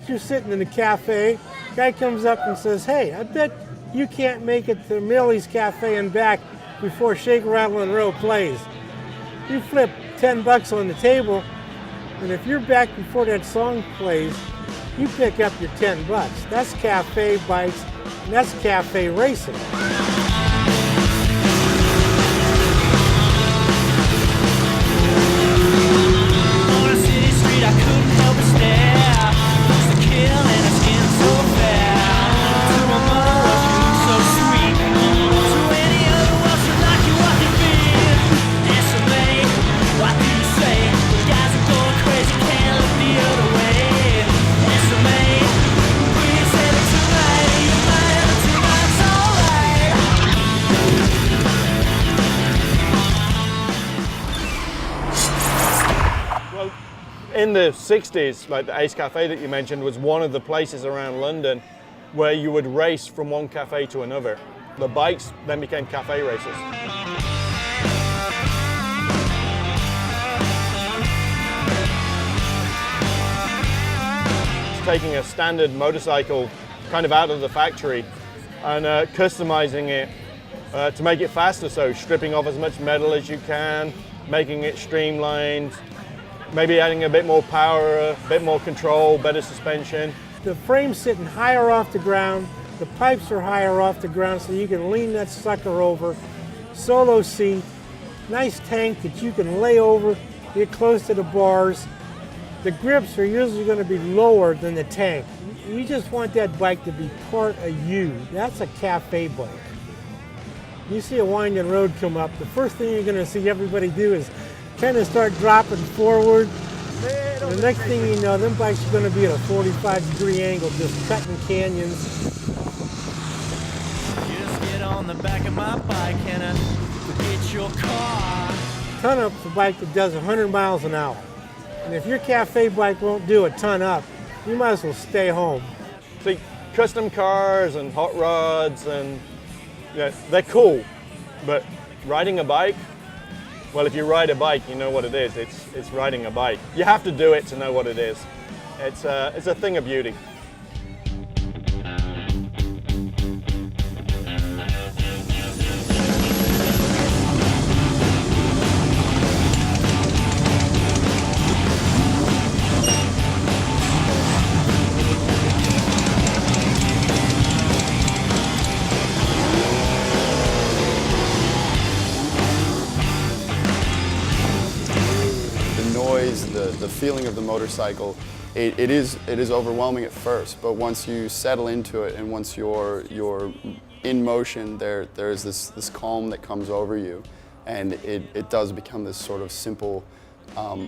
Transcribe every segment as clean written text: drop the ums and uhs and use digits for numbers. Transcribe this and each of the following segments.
You're sitting in a cafe, guy comes up and says, hey, I bet you can't make it to Millie's Cafe and back before Shake, Rattle, and Roll plays. You flip $10 on the table, and if you're back before that song plays, you pick up your $10. That's cafe bikes, and that's cafe racing. In the 60s, like the Ace Cafe that you mentioned was one of the places around London where you would race from one cafe to another. The bikes then became cafe races. It's taking a standard motorcycle kind of out of the factory and customizing it to make it faster, so stripping off as much metal as you can, making it streamlined, maybe adding a bit more power, a bit more control, better suspension. The frame's sitting higher off the ground, the pipes are higher off the ground so you can lean that sucker over. Solo seat, nice tank that you can lay over, get close to the bars. The grips are usually going to be lower than the tank. You just want that bike to be part of you. That's a cafe bike. You see a winding road come up, the first thing you're going to see everybody do is kind of start dropping forward. And the next thing you know, them bikes are going to be at a 45-degree angle, just cutting canyons. Just get on the back of my bike and forget your car. Ton up's a bike that does 100 miles an hour. And if your cafe bike won't do a ton up, you might as well stay home. See, custom cars and hot rods and they're cool, but riding a bike, well, if you ride a bike, you know what it is. It's riding a bike. You have to do it to know what it is. It's a thing of beauty. The feeling of the motorcycle, it is overwhelming at first, but once you settle into it and once you're in motion, there's this calm that comes over you, and it does become this sort of simple,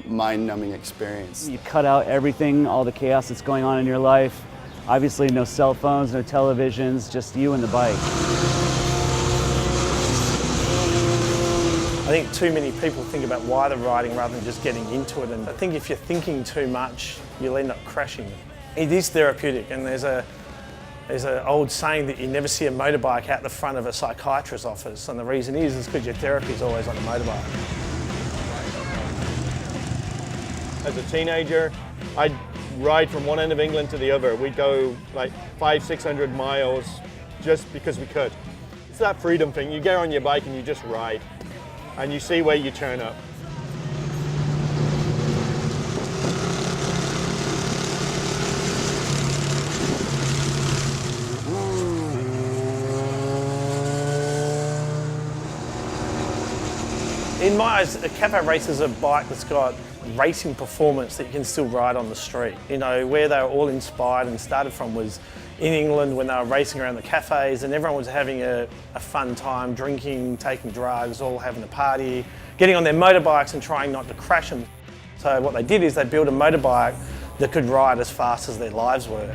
mind-numbing experience. You cut out everything, all the chaos that's going on in your life. Obviously no cell phones, no televisions, just you and the bike. I think too many people think about why they're riding rather than just getting into it, and I think if you're thinking too much, you'll end up crashing. It is therapeutic, and there's an old saying that you never see a motorbike out the front of a psychiatrist's office, and the reason is because your therapy is always on a motorbike. As a teenager, I'd ride from one end of England to the other. We'd go like 500-600 miles just because we could. It's that freedom thing. You get on your bike and you just ride. And you see where you turn up. In my eyes, a cafe race is a bike that's got racing performance that you can still ride on the street. You know, where they were all inspired and started from was in England when they were racing around the cafes and everyone was having a fun time, drinking, taking drugs, all having a party, getting on their motorbikes and trying not to crash them. So what they did is they built a motorbike that could ride as fast as their lives were.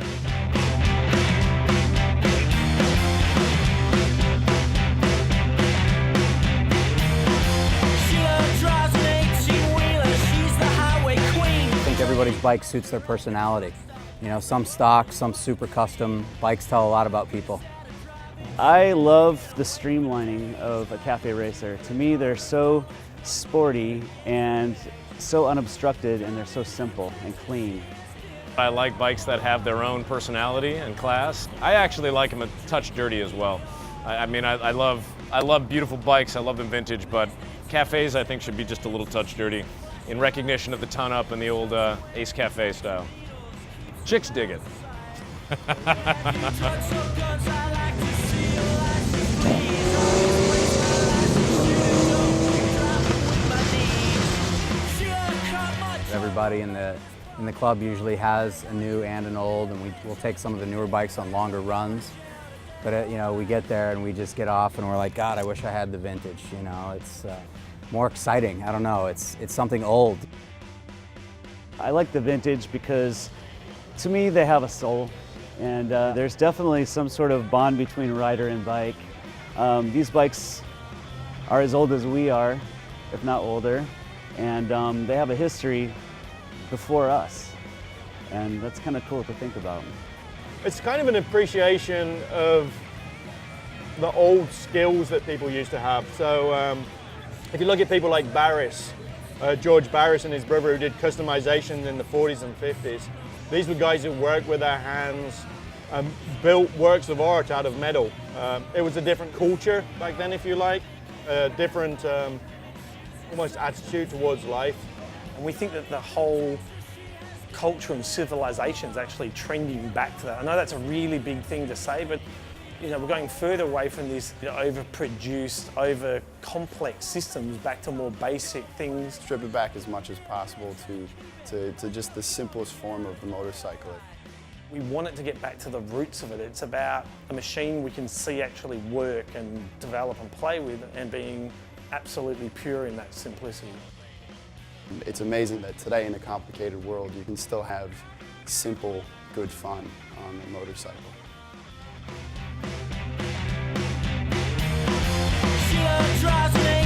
I think everybody's bike suits their personality. You know, some stock, some super custom. Bikes tell a lot about people. I love the streamlining of a cafe racer. To me, they're so sporty and so unobstructed, and they're so simple and clean. I like bikes that have their own personality and class. I actually like them a touch dirty as well. I mean, I love beautiful bikes, I love them vintage, but cafes I think should be just a little touch dirty in recognition of the ton up and the old Ace Cafe style. Chicks dig it. Everybody in the club usually has a new and an old, and we'll take some of the newer bikes on longer runs. But you know, we get there and we just get off and we're like, God, I wish I had the vintage. You know, it's more exciting. I don't know. It's something old. I like the vintage because, to me, they have a soul, and there's definitely some sort of bond between rider and bike. These bikes are as old as we are, if not older, and they have a history before us, and that's kind of cool to think about. It's kind of an appreciation of the old skills that people used to have. So if you look at people like Barris, George Barris and his brother, who did customization in the 40s and 50s, these were guys who worked with their hands and built works of art out of metal. It was a different culture back then, if you like, a different almost attitude towards life. And we think that the whole culture and civilization is actually trending back to that. I know that's a really big thing to say, but you know, we're going further away from this overproduced, over-complex systems back to more basic things. Strip it back as much as possible to just the simplest form of the motorcycle. We want it to get back to the roots of it. It's about a machine we can see actually work and develop and play with, and being absolutely pure in that simplicity. It's amazing that today in a complicated world you can still have simple, good fun on a motorcycle. She drives me